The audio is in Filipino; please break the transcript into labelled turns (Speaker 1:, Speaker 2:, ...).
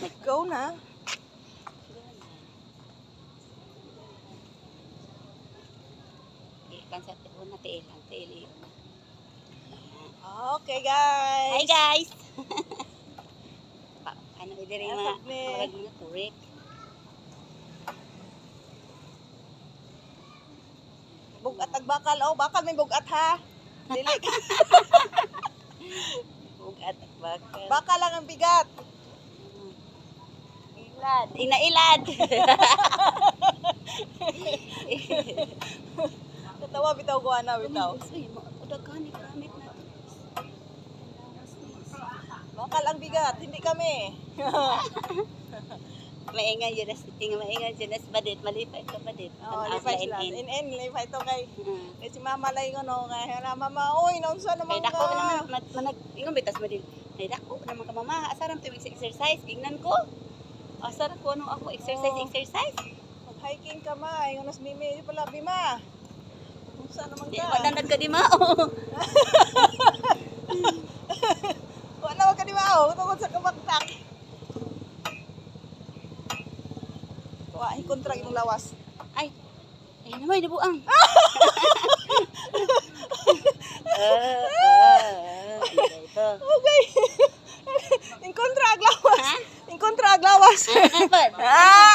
Speaker 1: Go na.
Speaker 2: Ikan sa una tiil ang tiil.
Speaker 1: Okay, guys.
Speaker 2: Hi guys. Ano diri
Speaker 1: Asap
Speaker 2: mga
Speaker 1: ni.
Speaker 2: murag mga turik.
Speaker 1: Bugat ag bakal. Oh, bakal may bugat ha. Dili.
Speaker 2: Bugat at bakal.
Speaker 1: Bakal lang ang bigat.
Speaker 2: Ilad. Inailad.
Speaker 1: Katawa bitaw ko ana bitaw.
Speaker 2: Uy, daghan ni gamit na to.
Speaker 1: Bakal ang bigat, hindi kami.
Speaker 2: Maingay yun as tingin maingay yun as badit malipay ka badit.
Speaker 1: Oh, lipay sila. In lipay to kay si mama lay ngono kay na mama oy naunsa naman
Speaker 2: Kay dako naman manag ingon bitas badit. Kay dako naman ka mama asaram to exercise ingnan ko. Asar ko ano ako exercise.
Speaker 1: Mag-hiking ka ma, yung nas mimi pala bima. Unsa naman
Speaker 2: Di
Speaker 1: ka?
Speaker 2: madanad ka di mao.
Speaker 1: Wala wag ka di mao, tungod sa kabagtak. Wa hikontra imong lawas.
Speaker 2: Ay naman nabuang. Ito.
Speaker 1: Okay. Inkontra ag lawas.
Speaker 2: Ha?
Speaker 1: Inkontra ag lawas.
Speaker 2: Ano ba?
Speaker 1: Ah!